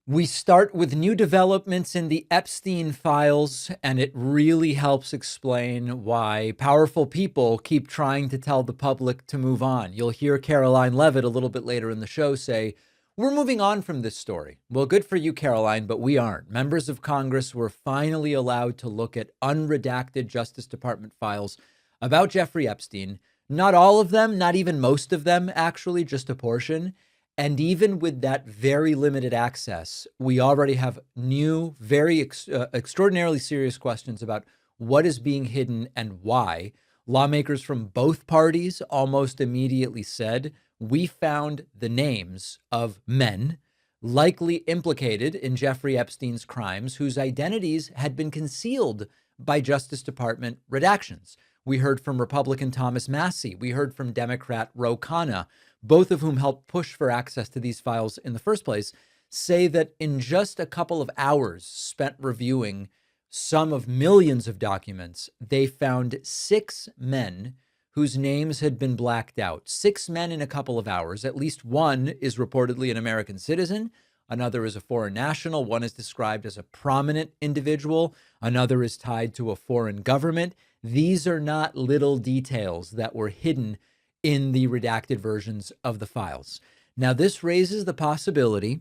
We start with new developments in the Epstein files, and it really helps explain why powerful people keep trying to tell the public to move on. You'll hear Caroline Levitt a little bit later in the show say, "We're moving on from this story." Well, good for you, Caroline, but we aren't. Members of Congress were finally allowed to look at unredacted Justice Department files about Jeffrey Epstein. Not all of them, not even most of them, actually, just a portion. And even with that very limited access, we already have new, very extraordinarily serious questions about what is being hidden and why. Lawmakers from both parties almost immediately said, "We found the names of men likely implicated in Jeffrey Epstein's crimes whose identities had been concealed by Justice Department redactions." We heard from Republican Thomas Massie. We heard from Democrat Ro Khanna, both of whom helped push for access to these files in the first place, say that in just a couple of hours spent reviewing some of millions of documents, they found 6 men whose names had been blacked out. 6 men in a couple of hours. At least one is reportedly an American citizen. Another is a foreign national. One is described as a prominent individual. Another is tied to a foreign government. These are not little details that were hidden in the redacted versions of the files. Now, this raises the possibility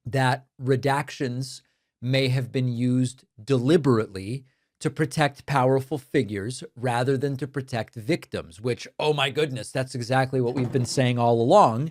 that redactions may have been used deliberately to protect powerful figures rather than to protect victims, which, oh my goodness, that's exactly what we've been saying all along,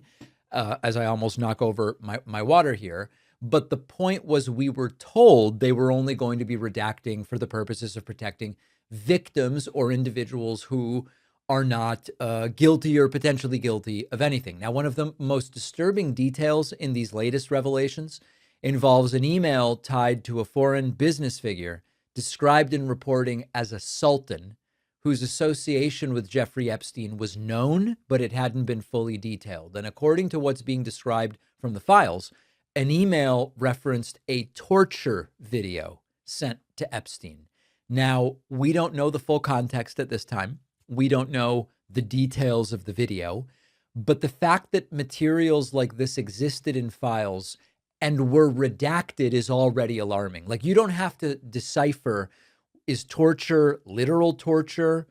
as I almost knock over my water here. But the point was, we were told they were only going to be redacting for the purposes of protecting victims or individuals who are not guilty or potentially guilty of anything. Now, one of the most disturbing details in these latest revelations involves an email tied to a foreign business figure described in reporting as a sultan, whose association with Jeffrey Epstein was known, but it hadn't been fully detailed. And according to what's being described from the files, an email referenced a torture video sent to Epstein. Now, we don't know the full context at this time. We don't know the details of the video, but the fact that materials like this existed in files and were redacted is already alarming. Like, you don't have to decipher, is torture literal torture,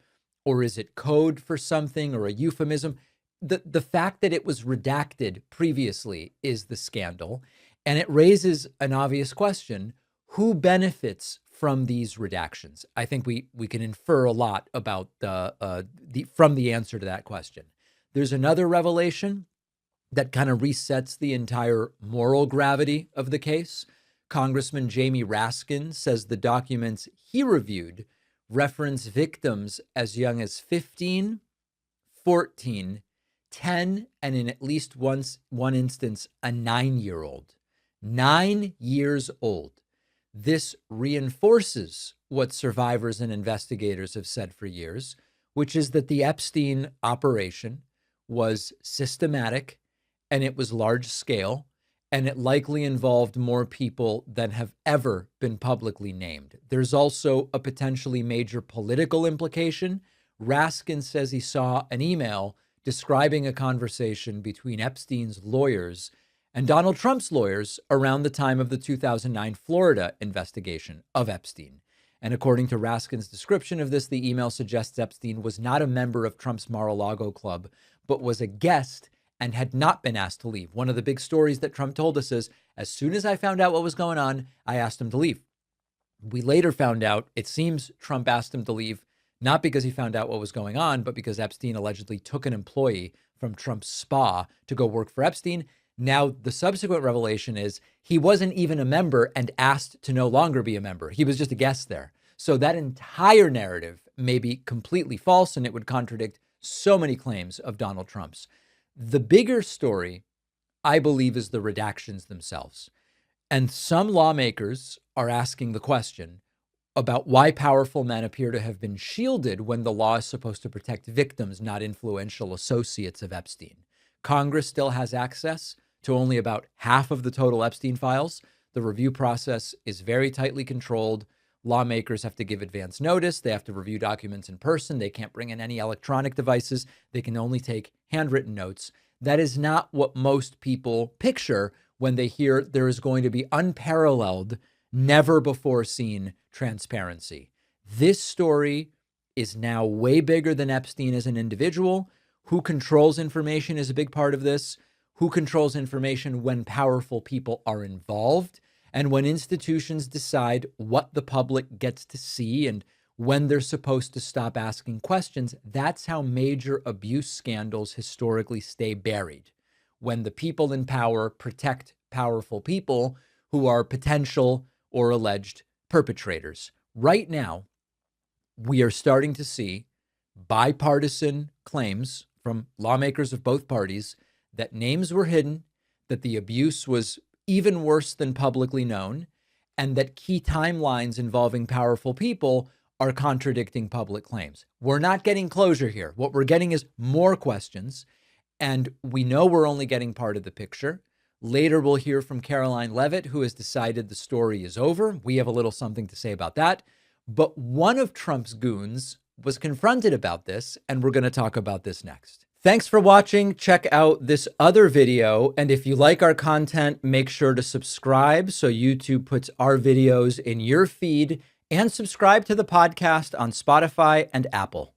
or is it code for something or a euphemism? The fact that it was redacted previously is the scandal, and it raises an obvious question: who benefits from these redactions? I think we can infer a lot about from the answer to that question. There's another revelation that kind of resets the entire moral gravity of the case. Congressman Jamie Raskin says the documents he reviewed reference victims as young as 15, 14, 10, and in at least one instance, a 9-year-old. 9 years old. This reinforces what survivors and investigators have said for years, which is that the Epstein operation was systematic and it was large scale, and it likely involved more people than have ever been publicly named. There's also a potentially major political implication. Raskin says he saw an email describing a conversation between Epstein's lawyers and Donald Trump's lawyers around the time of the 2009 Florida investigation of Epstein. And according to Raskin's description of this, the email suggests Epstein was not a member of Trump's Mar-a-Lago club, but was a guest and had not been asked to leave. One of the big stories that Trump told us is, as soon as I found out what was going on, I asked him to leave. We later found out, it seems Trump asked him to leave, not because he found out what was going on, but because Epstein allegedly took an employee from Trump's spa to go work for Epstein. Now, the subsequent revelation is he wasn't even a member and asked to no longer be a member. He was just a guest there. So that entire narrative may be completely false, and it would contradict so many claims of Donald Trump's. The bigger story, I believe, is the redactions themselves. And some lawmakers are asking the question about why powerful men appear to have been shielded when the law is supposed to protect victims, not influential associates of Epstein. Congress still has access to only about half of the total Epstein files. The review process is very tightly controlled. Lawmakers have to give advance notice. They have to review documents in person. They can't bring in any electronic devices. They can only take handwritten notes. That is not what most people picture when they hear there is going to be unparalleled, never before seen transparency. This story is now way bigger than Epstein as an individual. Who controls information is a big part of this. Who controls information when powerful people are involved, and when institutions decide what the public gets to see and when they're supposed to stop asking questions. That's how major abuse scandals historically stay buried, when the people in power protect powerful people who are potential or alleged perpetrators. Right now, we are starting to see bipartisan claims from lawmakers of both parties that names were hidden, that the abuse was even worse than publicly known, and that key timelines involving powerful people are contradicting public claims. We're not getting closure here. What we're getting is more questions, and we know we're only getting part of the picture. Later, we'll hear from Caroline Leavitt, who has decided the story is over. We have a little something to say about that. But one of Trump's goons was confronted about this, and we're going to talk about this next. Thanks for watching. Check out this other video. And if you like our content, make sure to subscribe so YouTube puts our videos in your feed, and subscribe to the podcast on Spotify and Apple.